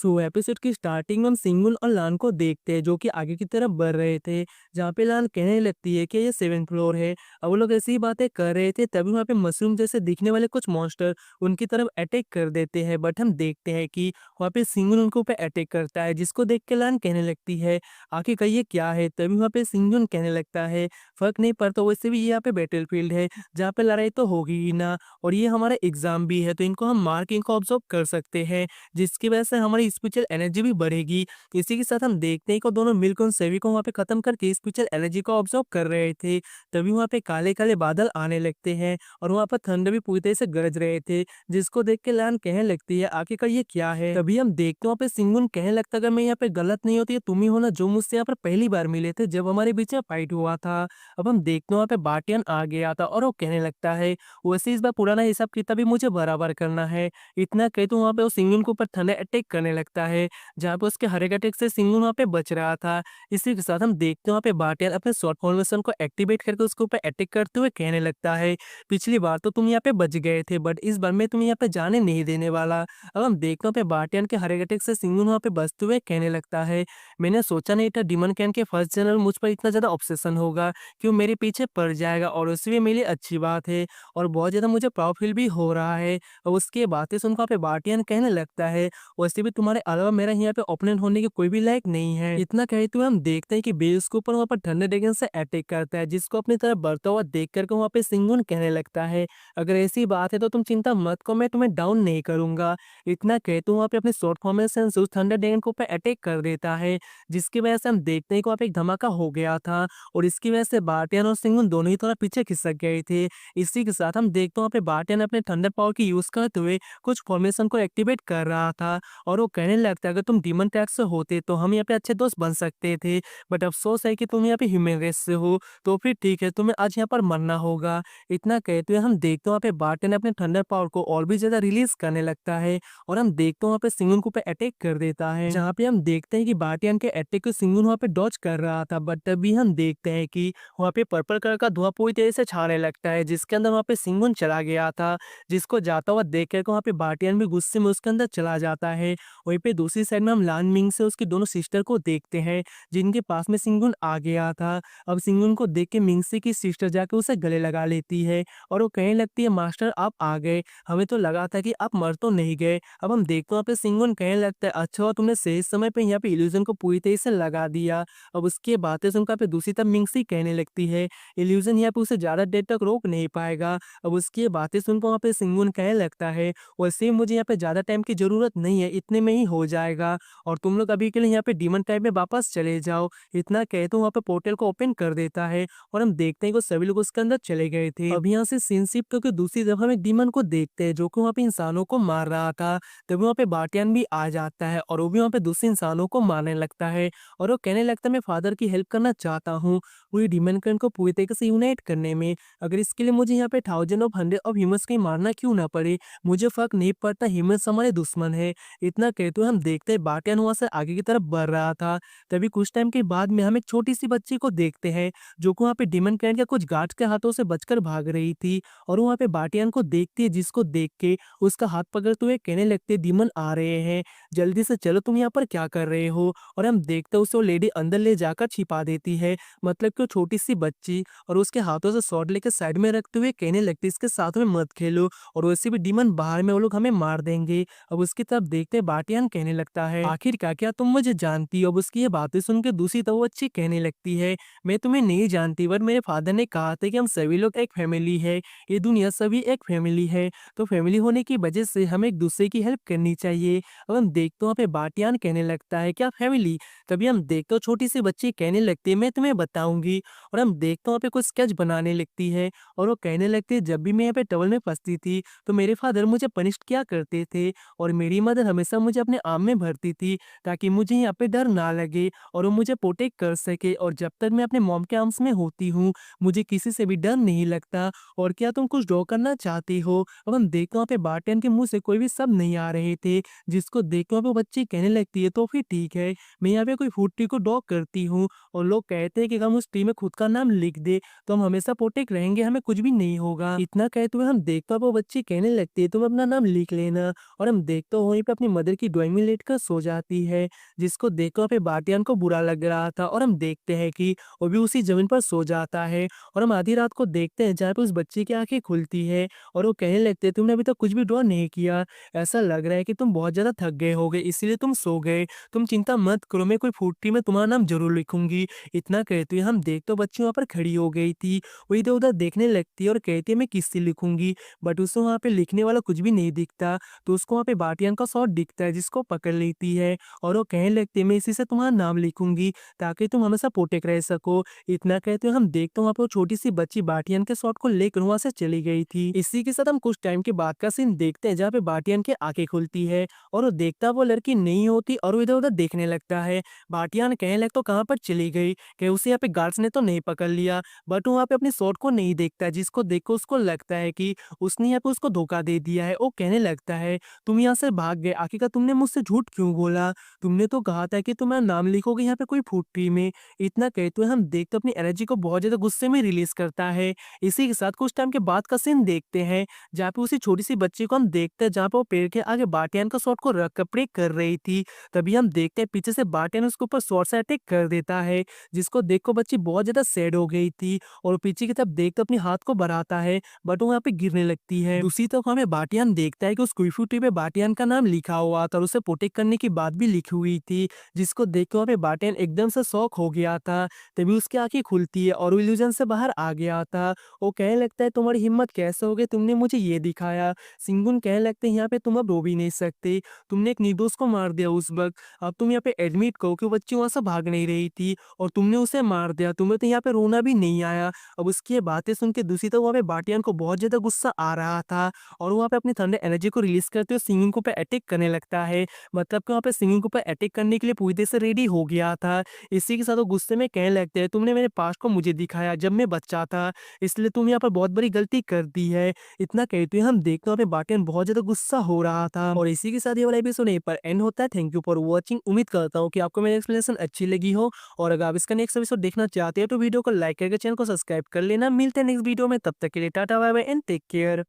Episode की starting में हम सिंगुन और लान को देखते हैं जो कि आगे की तरफ बढ़ रहे थे। जहाँ पे लान कहने लगती है कि ये 7th फ्लोर है। अब वो लोग ऐसी ही बातें कर रहे थे, तभी वहाँ पे मशरूम जैसे दिखने वाले कुछ मॉन्स्टर उनकी तरफ अटैक कर देते हैं। बट हम देखते हैं कि वहाँ पे सिंगुन उनके ऊपर अटैक करता है, जिसको देख के लान कहने लगती है आखिर ये क्या है। तभी वहाँ पे सिंगुन कहने लगता है फर्क नहीं पड़ता, वैसे भी ये यहाँ पे बैटलफील्ड है जहाँ पे लड़ाई तो होगी ही ना, और ये हमारा एग्जाम भी है, तो इनको हम मार के इनको ऑब्जर्व कर सकते हैं, जिसकी वजह से हमारी स्पिरिचुअल एनर्जी भी बढ़ेगी। इसी के साथ हम देखते हैं कि दोनों मिलकर उन सभी को वहाँ पे खत्म करके स्पिरिचुअल एनर्जी को ऑब्जर्व कर रहे थे। तभी वहाँ पे काले काले बादल आने लगते हैं और वहाँ पर थंडर भी पूरी तरह से गरज रहे थे, जिसको देख के लान कहने लगती है आखिरकार ये क्या है। तभी हम देखते हैं वहाँ पे सिंगुन कहने लगता अगर मैं यहाँ पे गलत नहीं होती, तुम ही हो ना जो मुझसे यहाँ पर पहली बार मिले थे जब हमारे बीच में फाइट हुआ था। अब हम देखते हैं वहाँ पे बाटियन आ गया था और वो कहने लगता है वैसे इस बार पुराना हिसाब किताब भी मुझे बराबर करना है। इतना कहे तो वहाँ पे वो सिंगुन के ऊपर थंडर अटैक करने लगता है, जहाँ पे उसके हर एक अटैक से सिंगुन वहाँ पे बच रहा था। इसी के साथ हम देखते हैं वहाँ पे बाटियान अपने शॉर्ट फॉर्मेशन को एक्टिवेट करके उसके ऊपर अटैक करते हुए कहने लगता है पिछली बार तो तुम यहाँ पे बच गए थे, बट इस बार मैं तुम्हें यहाँ पे जाने नहीं देने वाला। अब हम देखते हैं वहाँ पे बाटियान के हर एक अटैक से सिंगुन वहाँ पे बचते हुए कहने लगता है मैंने सोचा नहीं था डीमन कैन के फर्स्ट जनरल मुझ पर इतना ज्यादा ऑब्सेशन होगा कि वो मेरे पीछे पड़ जाएगा, और उससे भी मेरी अच्छी बात है और बहुत ज्यादा मुझे प्राउड फील भी हो रहा है। और उसके बातें सुनकर वहाँ पे बाटियान कहने लगता है वैसे भी तुम्हारे अलावा मेरा यहाँ पे ओपोनेंट होने के कोई भी लायक नहीं है। इतना कहते हुए हम देखते हैं कि बेल्स के ऊपर वहाँ पर थंडर ड्रैगन से अटैक करता है, जिसको अपनी तरफ बढ़ता हुआ देख करके वहाँ पे सिंगुन कहने लगता है अगर ऐसी बात है तो तुम चिंता मत करो, मैं तुम्हें डाउन नहीं करूंगा। इतना कहते हुए वहाँ पे अपने शॉर्ट फॉर्मेशन से उस थंडर ड्रैगन के ऊपर अटैक कर देता है, जिसकी वजह से हम देखते हैं कि वहाँ पे एक धमाका हो गया था और इसकी वजह से बाटियान और सिंगुन दोनों ही थोड़ा पीछे खिसक गए थे। इसी के साथ हम देखते हैं वहाँ पे बाटियान अपने थंडर पावर की यूज करते हुए कुछ फॉर्मेशन को एक्टिवेट कर रहा था और वो कहने लगता है अगर तुम डीमन टैग से होते तो हम यहाँ पे अच्छे दोस्त बन सकते थे, बट अफसोस है कि तुम यहाँ पे ह्यूमन रेस से हो, तो फिर ठीक है तुम्हें आज यहाँ पर मरना होगा। इतना कहते हुए हम देखते हैं वहाँ पे बार्टन अपने थंडर पावर को और भी ज्यादा रिलीज करने लगता है और हम देखते हैं वहाँ पे सिंगुन को पे अटैक कर देता है, जहाँ पे हम देखते हैं कि बार्टियन के अटैक को सिंगुन वहाँ पे डॉज कर रहा था। बट तभी हम देखते हैं कि वहाँ पे पर्पल कलर का धुआं पूरी तरह से छाने लगता है, जिसके अंदर वहाँ पे सिंगुन चला गया था, जिसको जाता हुआ देख कर वहाँ पे बार्टियन भी गुस्से में उसके अंदर चला जाता है। वहीं पे दूसरी साइड में हम लान मिंग से उसकी दोनों सिस्टर को देखते हैं, जिनके पास में सिंगुन आ गया था। अब सिंगुन को देख के मिंगसे की सिस्टर जाके उसे गले लगा लेती है और वो कहने लगती है मास्टर आप आ गए, हमें तो लगा था कि आप मर तो नहीं गए। अब हम देखते हैं वहाँ पे सिंगुन कहने लगता है अच्छा हुआ तुमने सही समय पे यहाँ पे इल्यूजन को पूरी तरह से लगा दिया। अब उसके बातें सुनकर पे दूसरी तरफ मिंगसी कहने लगती है इल्यूजन यहाँ पे उसे ज्यादा देर तक रोक नहीं पाएगा। अब उसकी बातें सुनकर वहाँ पे सिंगुन कहने लगता है वैसे मुझे यहाँ पे ज्यादा टाइम की जरूरत नहीं है, इतने में ही हो जाएगा और तुम लोग अभी के लिए यहाँ पे डीमन टाइप में वापस चले जाओ। इतना कहते वहाँ पे पोर्टल को ओपन कर देता है और हम देखते हैं कि सभी लोग उसके अंदर चले गए थे। अब यहाँ से सीनशिप करके दूसरी तरफ हम एक डीमन को देखते हैं जो कि वहाँ पे इंसानों को मार रहा था। तभी वहाँ पे बाटियान भी आ जाता है और वो भी वहाँ पे दूसरे इंसानों को मारने लगता है और वो कहने लगता है मैं फादर की हेल्प करना चाहता हूँ पूरी डीमन कैन को पूरी तरीके से यूनाइट करने में, अगर इसके लिए मुझे यहाँ पे 1000 ऑफ कहीं मारना क्यों ना पड़े, मुझे फर्क नहीं पड़ता, ह्यूमंस हमारे दुश्मन है। इतना कहते हुए हम देखते हैं बाटियान वहां से आगे की तरफ बढ़ रहा था। तभी कुछ टाइम के बाद में हम एक छोटी सी बच्ची को देखते हैं जो कि वहाँ पे डीमन कैन के कुछ गार्ड्स के हाथों से बचकर भाग रही थी और वहाँ पे बाटियान को देखती है, जिसको देख के उसका हाथ पकड़ते हुए कहने लगते डीमन आ रहे हैं, जल्दी से चलो, तुम यहाँ पर क्या कर रहे हो। और हम देखते हैं उसे वो लेडी अंदर ले जाकर छिपा देती है, मतलब कि वो छोटी सी बच्ची, और उसके हाथों से स्वॉर्ड लेकर साइड में रखते हुए कहने लगती इसके साथ में मत खेलो और वैसे भी डीमन बाहर में वो लोग हमें मार देंगे। अब उसकी तरफ देखते बाटियान कहने लगता है आखिर क्या तुम मुझे जानती हो। अब उसकी ये बातें सुन के दूसरी तरफ वो अच्छी कहने लगती है मैं तुम्हें नहीं जानती, बट मेरे फादर ने कहा था कि हम सभी लोग एक फैमिली है, ये दुनिया सभी एक फैमिली है, तो फैमिली होने की वजह से हमें एक दूसरे की हेल्प करनी चाहिए। अब हम देखते वहाँ पे बाटियान कहने लगता है क्या फैमिली। तभी हम देखते छोटी सी बच्ची कहने लगती है मैं तुम्हें बताऊंगी, और हम देखते वहाँ पे कुछ स्केच बनाने लगती है और वो कहने लगती है जब भी मैं यहाँ पे टवल में फंसती थी तो मेरे फादर मुझे पनिश किया करते थे और मेरी मदर हमेशा मुझे अपने आर्म में भरती थी ताकि मुझे यहाँ पे डर ना लगे और वो मुझे प्रोटेक्ट कर सके, और जब तक मैं अपने मॉम के आर्म्स में होती हूँ मुझे किसी से भी डर नहीं लगता। और क्या तुम कुछ ड्रॉ करना चाहती हो। अब हम देखते वहाँ पे बार्टन के मुंह से कोई भी शब्द नहीं आ रहे थे, जिसको देख के वहाँ पे बच्ची कहने लगती है तो फिर ठीक है, मैं यहाँ पे कोई फूड ट्री को ड्रॉ करती हूँ और लोग कहते हैं कि हम उस ट्री में खुद का नाम लिख दे तो हम हमेशा प्रोटेक्ट रहेंगे, हमें कुछ भी नहीं होगा। इतना कहते हुए हम देखते वो बच्ची कहने लगती है तुम अपना नाम लिख लेना, और हम देखते हो वहीं पे अपनी मदर की ड्राइंग में लेटकर सो जाती है, जिसको देखकर वहाँ पे बाटियान को बुरा लग रहा था और हम देखते हैं कि वो भी उसी ज़मीन पर सो जाता है और हम आधी रात को देखते हैं जहाँ पे उस बच्चे की आँखें खुलती है और वो कहने लगते हैं, "तुमने अभी तक कुछ भी ड्रॉ नहीं किया। ऐसा लग रहा है कि तुम बहुत ज़्यादा थक गए होगे, इसीलिए तुम सो गए। तुम चिंता मत करो, मैं कोई फुट्टी में तुम्हारा नाम ज़रूर लिखूँगी।" इतना कहते हुए हम देख तो बच्ची वहाँ पर खड़ी हो गई थी। वो इधर-उधर देखने लगती है और कहती है, "मैं किससे लिखूँगी?" बट उसे वहाँ पे लिखने वाला कुछ भी नहीं दिखता। तो उसको वहाँ पे बाटियान का शॉट दिखता है, जिसको पकड़ लेती है और वो कहने लगती है, "मैं इसी से तुम्हारा नाम लिखूँगी ताकि तुम हमेशा प्रोटेक्ट रह सको।" इतना कहते हुए हम देखते हैं वहाँ पे वो छोटी-सी बच्ची बाटियान के शॉट को लेकर वहाँ से चली गई थी। इसी के साथ हम कुछ टाइम के बाद का सीन देखते हैं जहाँ पे बाटियान की आँखें खुलती है और वो देखता वो लड़की नहीं होती और वो इधर-उधर देखने लगता है। बाटियान कहने लगता है, "कहाँ पर चली गई? कहीं उसे यहाँ पे गार्ड्स ने तो नहीं पकड़ लिया?" बट वो वहाँ पे अपनी शॉट को नहीं देखता, जिसको देख के उसको लगता है कि उसने यहाँ पे उसको धोखा दे दिया है। वो कहने लगता है, "तुम यहाँ से भाग गए, आखिरकार तुमने मुझसे झूठ क्यों बोला? तुमने तो कहा था कि तुम्हारा नाम लिखोगे यहाँ पे कोई फुट्टी में।" इतना कहते हुए हम देखते अपनी एनर्जी को बहुत ज़्यादा गुस्से में रिलीज़ करता है। इसी के साथ कुछ टाइम के बाद का सीन देखते हैं, जहाँ पे उसी छोटी-सी बच्ची को हम देखते हैं जहाँ पे वो पेड़ के आगे बाटियान का शॉट को रख कर प्रे कर रही थी। तभी हम देखते हैं पीछे से बाटियान उसके ऊपर शॉट से अटैक कर देता है, जिसको देख कर बच्ची बहुत ज़्यादा सैड हो गई थी और वो पीछे की तरफ देखकर अपने हाथ को बढ़ाता है, बट वो वहाँ पे गिरने लगती है। दूसरी तरफ हमें बाटियान देखता है कि उस कुल्फी ट्री पे बाटियान का नाम लिखा हुआ था और उसे प्रोटेक्ट करने की बात भी लिखी हुई थी, जिसको देख के वहाँ पे बाटियान एकदम से शॉक हो गया था। तभी उसकी आँखें खुलती है और वो इल्यूज़न से बाहर आ गया था। वो कहने लगता है, "तुम्हारी हिम्मत कैसे हो गई? तुमने मुझे ये दिखाया।" सिंगुन कहने लगते हैं, "यहाँ पे तुम अब रो भी नहीं सकते। तुमने एक निर्दोष को मार दिया उस वक़्त। अब तुम यहाँ पे एडमिट करो कि वो बच्ची वहाँ से भाग नहीं रही थी और तुमने उसे मार दिया। तुम्हें तो यहाँ पे रोना भी नहीं आया।" अब उसकी ये बातें सुन के दूसरी तरफ वहाँ पे बाटियान को बहुत ज़्यादा गुस्सा आ रहा था और वो वहाँ पे अपनी थंडर एनर्जी को रिलीज़ करते हुए सिंगुन के ऊपर अटैक करने लगता है। मतलब कि वहाँ पे सिंगुन के ऊपर अटैक करने के लिए पूरी तरह से रेडी हो गया था। इसी के साथ वो गुस्से में कहने लगते हैं, "तुमने मेरे पास्ट को मुझे दिखाया जब मैं बच्चा था, इसलिए तुम यहाँ पर बहुत बड़ी गलती कर दी है।" इतना कहते हुए हम देखते हैं वहाँ पे बाटियान बहुत ज़्यादा गुस्सा हो रहा था और इसी के साथ ये वाला एपिसोड यहीं पर एंड होता है। Thank you for watching. उम्मीद करता हूँ कि आपको मेरी एक्सप्लेनेशन अच्छी लगी हो और अगर आप इसका नेक्स्ट एपिसोड देखना चाहते हैं तो वीडियो को लाइक करके चैनल को सब्सक्राइब कर लेना। मिलते हैं नेक्स्ट वीडियो में, तब तक के लिए tata bye bye and take care.